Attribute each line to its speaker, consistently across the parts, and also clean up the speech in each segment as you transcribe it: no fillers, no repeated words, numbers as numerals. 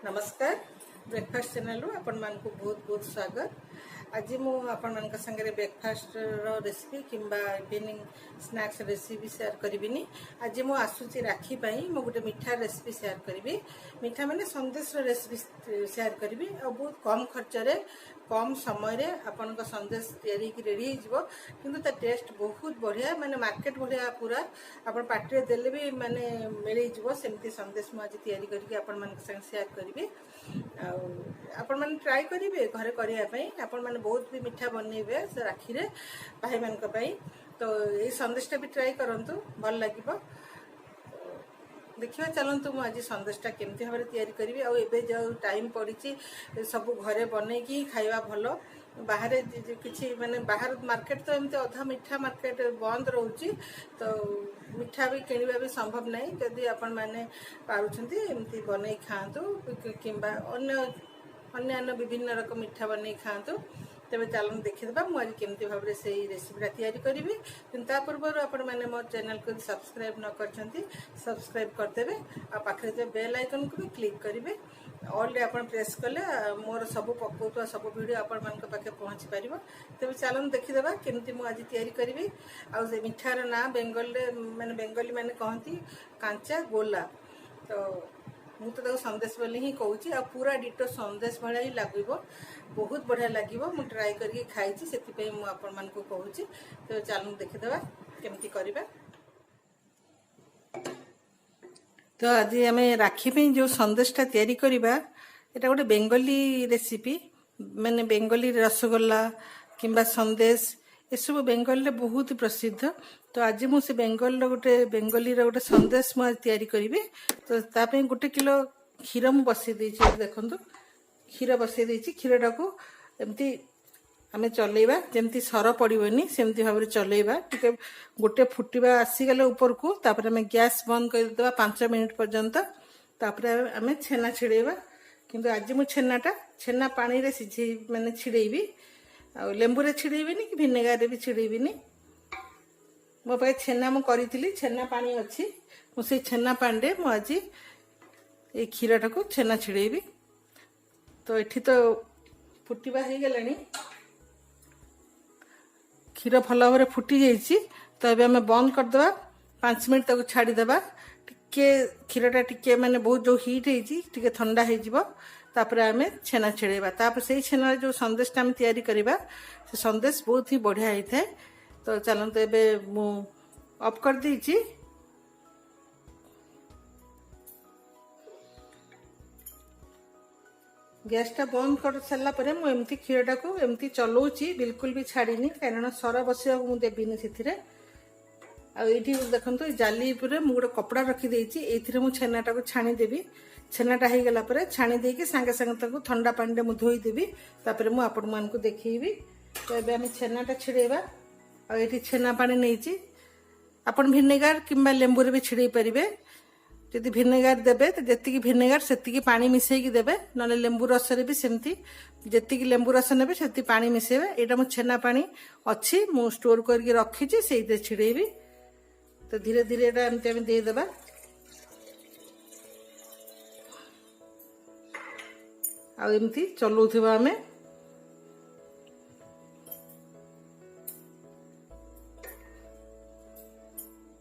Speaker 1: नमस्कार breakfast channel आपण मानक बहुत बहुत स्वागत। आज मु आपण मान संगे ब्रेकफास्ट रेसिपी किंबा इवनिंग स्नैक्स रेसिपी शेयर करिबिनी। आज मु आसुची राखी पई मु गोटे मीठा रेसिपी शेयर करिबी। मीठा माने संदेश रेसिपी शेयर करिबी और बहुत कम खर्च रे कम समय रे आपण को संदेश तैयारी की रेडी हो जिवो, किंतु ता टेस्ट बहुत बढ़िया माने मार्केट बढ़िया पूरा आपण पार्टी रे देले भी माने मिली जिवो। सेमती संदेश मु आज तैयारी करके आपण मान संग शेयर करिबी। आपण माने ट्राई करिवे घरे करिया पई। आपण माने बहुत भी मीठा बनइबे से राखी रे भाई मान को पई, तो ए संदेशटा भी ट्राई करंतु भल लागिबो। देखिए चलतु मुझे आज संदेशटा केमती भाव तैयारी करी। आबे जो टाइम पड़ी सब घरे बनईकी खाइबा भल। बाहर किसी माने बाहर मार्केट तो एमती अधा मीठा मार्केट बंद रोचे, तो मीठा भी किणवा भी संभव नहीं। जदि आपण माने पारुछंती एमती बनई खातु किंबा अन्य विभिन्न रकम मीठा बनई खातु। तेज चलन देखीदा मुझे केमती भाव से रेसिपीटा तैयारी करी। कि पूर्व आपण मैंने मो चैनल को सब्सक्राइब न कर सब्सक्राइब करदेवे। आखिर जो बेल आइकन को भी क्लिक करेंगे। ऑल आप प्रेस कले मोर सब पकाउवा सब वीडियो आपण मान पाखे पहुँची पार। तेज चलन देखीदा केमती मुझे आज तैयारी करी। आउ मिठार ना बेंगल माने बेंगली माने कहती कांचा गोला, तो मुझे तो संदेश बोली ही कहूँ। आ पूरा डिटो संदेश भाया ही लगे, बहुत बढ़िया लगे। मुझे ट्राई करके खाई से कहूँ। तो चलो देखीदा केमती करवा। तो आज आम राखी पे जो संदेशटा तैयारी करवा, एटा गोटे बेंगली रेसिपी माने बेंगली रसगोल्ला किंबा संदेश ये सब बेंगल में बहुत प्रसिद्ध। तो आज मुझे बेंगल गोटे बेंगली गोटे संदेश मुझे तैयारी करी। तो ताप गोटे किलो क्षीर मुझे बसई देखु, क्षीर बसई क्षीरटा को एमती आम चलैबा जमती सर पड़ोनी सेमती भाव में चलैबा। टिके गोटे फुटवा आसीगले ऊपर को तापर आम गैस बंद करदे 5 मिनिट पर्यंत। तापर आम छेना छिड़ेबा। किंतु आज मु छेना पानी रे सिझे माने छिड़ेबी। आ लेंबू रे छिड़ेबिनी कि भिनेगार रे भी छिड़ेबिनी। मो पाखे छेना मु करी छेना पानी अच्छी, मुझे छेना पानी रे मु आज ये क्षीरटा को छेना छिड़ेबी। तो ये तो फुटवा हो गलानी, क्षीर भल भाव में फुटी जाइए। तो ये आम बंद करदे 5 मिनिट तक छाड़ीदे। टिके क्षीरटा टिके माने बहुत जो हिट होती ठंडा हो तापर आम छेना छिड़ेबा। तापर से छेना जो संदेशटा आम तैयारी करवा से संदेश बहुत ही बढ़िया होता है। तो चलते एबे मु ऑफ कर दीची। गैसटा बंद कर सारा पर मुझे क्षीरटा को एमती चलाऊँगी, बिल्कुल भी छाड़ीनी कारण सर बसवा मुझे देवीनी से। आईटी देखो जाली पर मुझे गोटे कपड़ा रखीदे ये मुझे छेनाटा को छाणीदेवी। छेनाटा हो गला छाणी देकी सांगे सांगे ठंडा पानी में धोईदेवी। तापर मुझे आपण मानक देखी। तो ये आम छेनाटा छिड़ेबा। आईटी छेना पानी नहीं आपन भिनेगार किंबा लेंबू भी छिड़े पारे। जदि भिनेगार देबे तो जी भिनेगार से पानी मिसेकी देबे, ना लेंबू रस भी सेमती जी लेंबू रस ने से पानी मिसेबे। यहाँ मो छेना पानी अच्छी मु स्टोर करके रखी से छिड़ेबी। तो धीरे धीरे यहाँ एमती आम देदेबा। आमती चलाउथिबा आमे।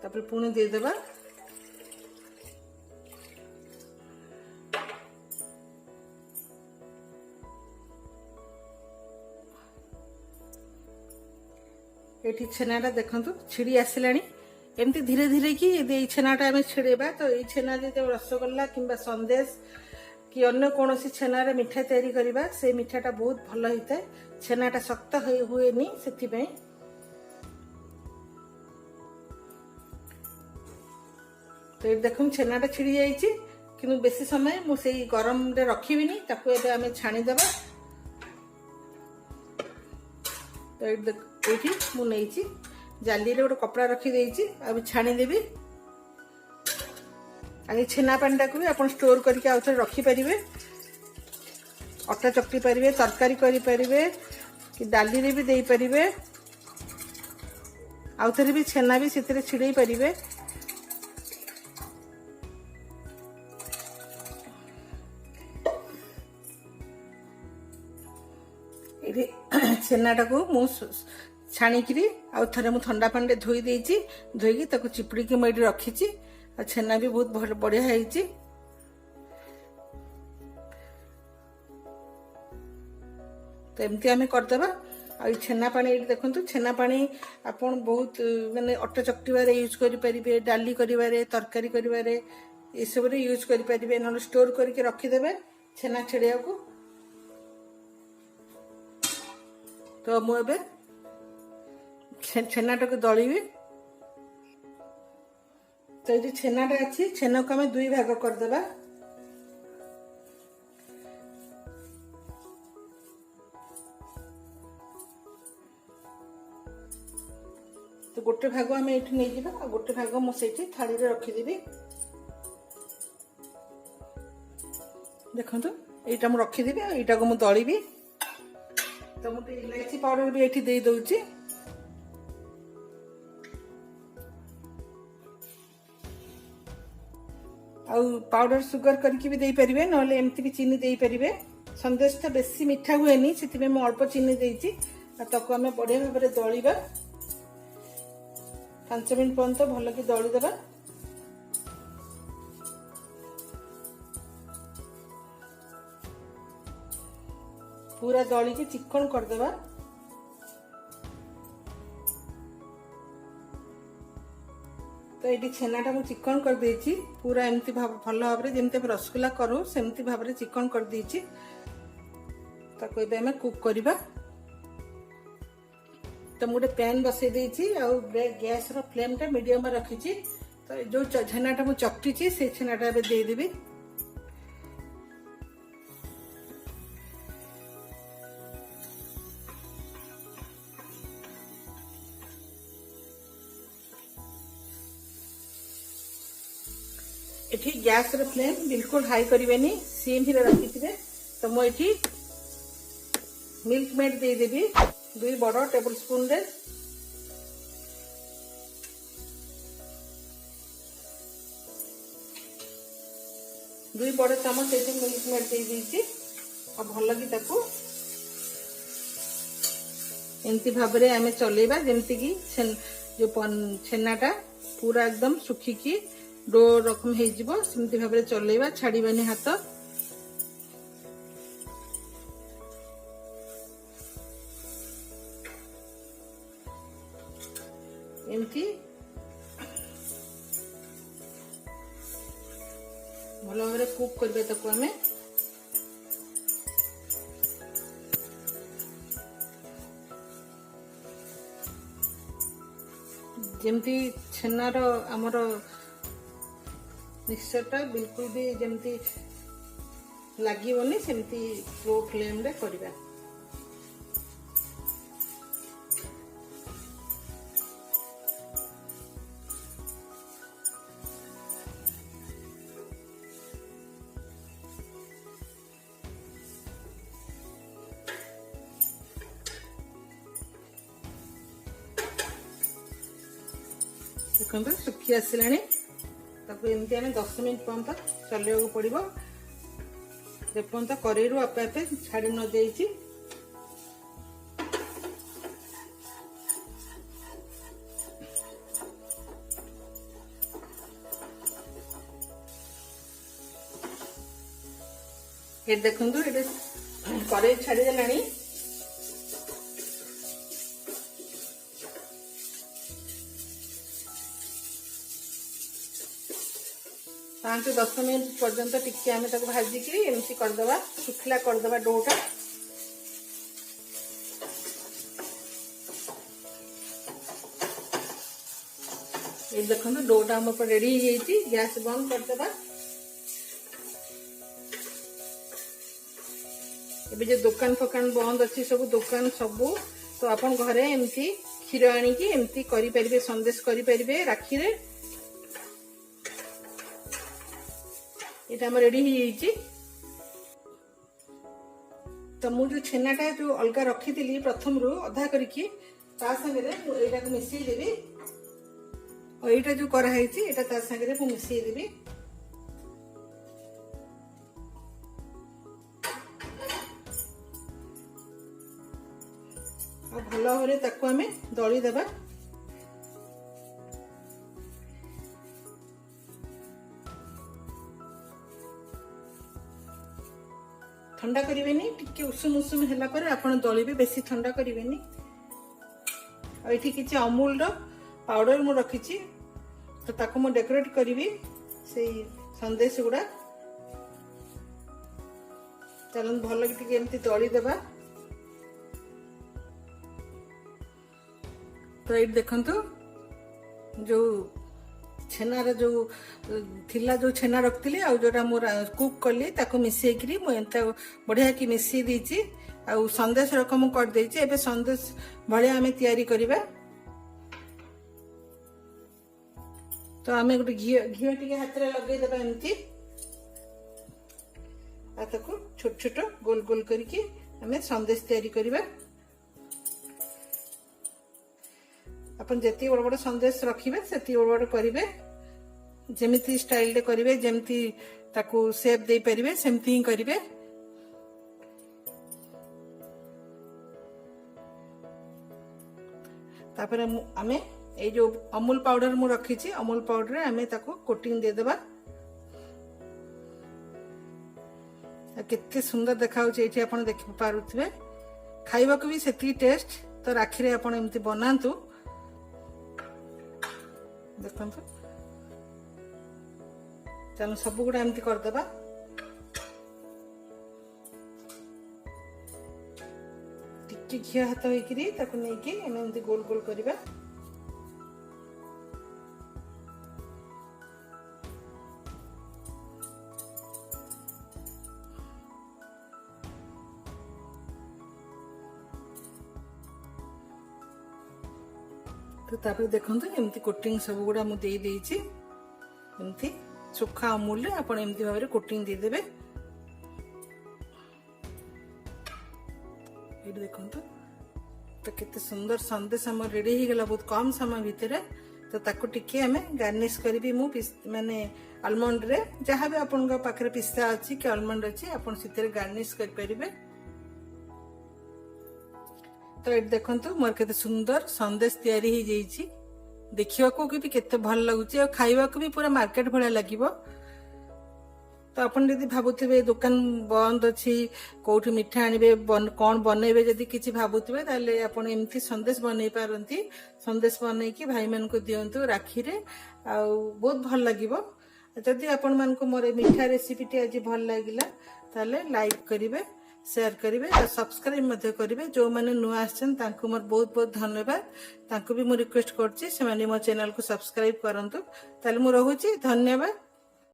Speaker 1: तापर पुणी देदेबा। ये छेनाटा देखु छिड़ी आसलानी। एमती धीरे धीरे कि ये छेनाटा आम छिड़ेबा। तो ये छेना जो रसगोल्ला किंबा संदेश कि अन्य कौन छेना रे मिठा तैयारी करवा से मिठाटा बहुत भल होता है। छेनाटा शक्त हुए से। तो ये देखो छेनाटा छिड़ी जाइए, कि बेसी समय मुझे गरम रे रखीबिनी। ताकू एबे आमे छाणीदेबा। तो ये मुझे जाली रे गोटे कपड़ा रखीदे अभी छाणीदेवी। आगे छेना पानीटा को भी आप स्टोर करके आउ थे रखिपारे। अटा चकटी पारे, तरकारी करें कि डाली रे भी दे पारे। आउ थे भी छेना भी से छिड़े पारे। छेनाटा को मु छाणिकी आउ थे मुझे ठंडा पानी धोई देती धोईकी चिपुड़ी मुझे रखी छेना भी बहुत बढ़िया है। तो एमती आम करदे आ छेना पानी ये देखो छेना पानी आपन बहुत माने अटा चकटार यूज करें डाली कर तरकारी कर सब यूज करें ना स्टोर करके रखीदे छेना छेड़िया को। तो मुझे छेनाटा को दलिबी। तो ये छेनाटा अच्छी छेना को आम 2 भाग करदे। तो गोटे भाग आम ये नहीं जावा गोटे भाग मुझे थाली रखीदेवी। देखो यहाँ मुझे रखीदेवी यहाँ को मुझे दलिबी। तो मुझे इलायची पाउडर भी ये दे दूची। आउ पाउडर सुगर करके भी दे पारे ना एमती भी चीनी दे पारे। संदेशटा बेसी मीठा हुए से मुझे अल्प चीनी देती आम बढ़िया भाव में दलिबा 5 मिनट पर्यंत भल कि दलिदेबा। पूरा दलिकी चिकन करदेबा। तो ये छेनाटा मुझे चिकन कर देछि पूरा एमती भल भाव में जमती रसगुल्ला करूँ सेमती भाव में चिकन कर देछि। ताको एबे हमें कुक करिबा। तो मुझे पैन बसई देछि आ गैस रो फ्लेम टा मीडियम में रखी। तो जो छेनाटा मुझे चकटी से छेनाटा एबे दे देबी। एठी गैस रो फ्लेम बिल्कुल हाई करिवेनी सिम ही रखिथिबे। तो मु एठी मिल्क मेड दे देबी 2 बड़ टेबल स्पून रे। दुई बड़ चामच ये मिल्क मेड दे दीची आ भल कि ताकू एमती भाव में आम चलेबा जेमती कि जो छेनाटा पूरा एकदम सुखिकी डो रकम हो सेमती भाव में चलेबा छाड़बानी हाथ। एमती भल भाव में कुक करबे ताकू आमे। जेमती छेनार आमर मिक्सचरटा बिल्कुल भी जमती लगे सेमती लो फ्लेम रे करबा। देखो सुखी आसलानी ताको एमती आम 10 मिनट पर्यंत चलैया पड़ो जेपर्यंत कड़े आपे आपे छाड़ी न जाइए। ये देखो ये कड़े छाड़देला। 5-10 मिनट पर्यंत टिके आम भाजिक एमती करदे शुखला करदे डोटा। ये देखो डोटा आम रेडी हो गैस बंद करदे। एबे जो दुकान फकान बंद अच्छी सब दुकान सबू तो आपन घरे एमती क्षीर आनिकी एमती करि परिबे संदेश करि परिबे राखी रे। ये रेडी हो तो मुझे छेनाटा जो अलग रखी थी प्रथम रू अधा करके ता संगे एटा को मिसई देबी और एटा जो करा हैछि एटा ता संगे मु मिसई देबी। और भल भाव ताको आमे दली देबा। ठंडा करिवेनी टिके उषुम उषुम हैला पर आपण दलिबे बेसी ठंडा करिवेनी। और एठी किछि अमूल रो पाउडर मु रखिछि तो ताको मु डेकोरेट करिवि से संदेश गुडा। चलन भल कि टिके एमती दली देबा। तो ये देखंतु जो छेनार जो थिला जो छेना रखती आ जोटा मोर कुक कली ताको मिसेकरी मु एंता बढ़िया कि मिसई दीची आ संदेश रकम कर देची। एबे संदेश भलिया आमे तयारी करिबा। तो आमे गोटे घी टिके हाथ रे लगे देबा एमती आ ताको छोट छोट गोल गोल करके आमे संदेश तयारी करिबा। अपन जेती बड़ बड़ संदेश रखिबे सेती बड़ बड़ करिवे जेमिति स्टाइल दे करिवे जेमिति ताकू शेप दे परिवे सेमति ही करिवे। तापर आमे ए जो अमूल पाउडर मु रखी छी अमूल पाउडर आमे ताकू कोटिंग दे देबा। केते सुंदर देखाउ छै एठी आपण देख पारुथबे। खाइबा को भी सेती टेस्ट। तो राखी रे आपण एमति बनांतु देखंतु। चलो सब गुड़ा एमती कर देबा। टिके घी हाथ होइकरी ताको नै कि एमती गोल गोल करिबा। तो तापर देखंतु एमती कोटिंग सब गुड़ा मु दे देछि। एमती सुखा अमूल आपण एमती भाव में कोटिंग दे देबे। ये देखंतु तो केते सुंदर संदेश हम रेडी ही गला बहुत कम समय भितर। तो ताको टिके हमें गार्निश करबी मु माने आलमंड रे जहां भी आपण का पाखरे पिस्ता अछि कि आलमंड अछि आपण सितरे गार्निश कर परिबे। तो ये देखंतु मोर केते सुंदर संदेश तयारी ही जाइछि। देखिया को भी केते भल लागुछि और खाइबा को भी पूरा मार्केट भला लागिबो। तो अपन यदि भाबुथिबे दुकान बंद अछि कोठी मिठा आनिबे कोन बनेबे जदि किछि भाबुथिबे ताले अपन एमती संदेश बनै पारंती। संदेश बनै कि भाई मन को दियंतु राखी रे आ बहुत भल लागिबो। जदि अपन मन को मोर मिठा रेसिपी टी आज भल लागिला ताले लाइक करिवे शेयर करिवे और सब्सक्राइब मध्य करिवे। जो माने नुआ आछन तांको मोर बहुत बहुत धन्यवाद। तांको भी मो रिक्वेस्ट करछि से माने मो चैनल को सब्सक्राइब करंतु। ताले मो रहूछि धन्यवाद।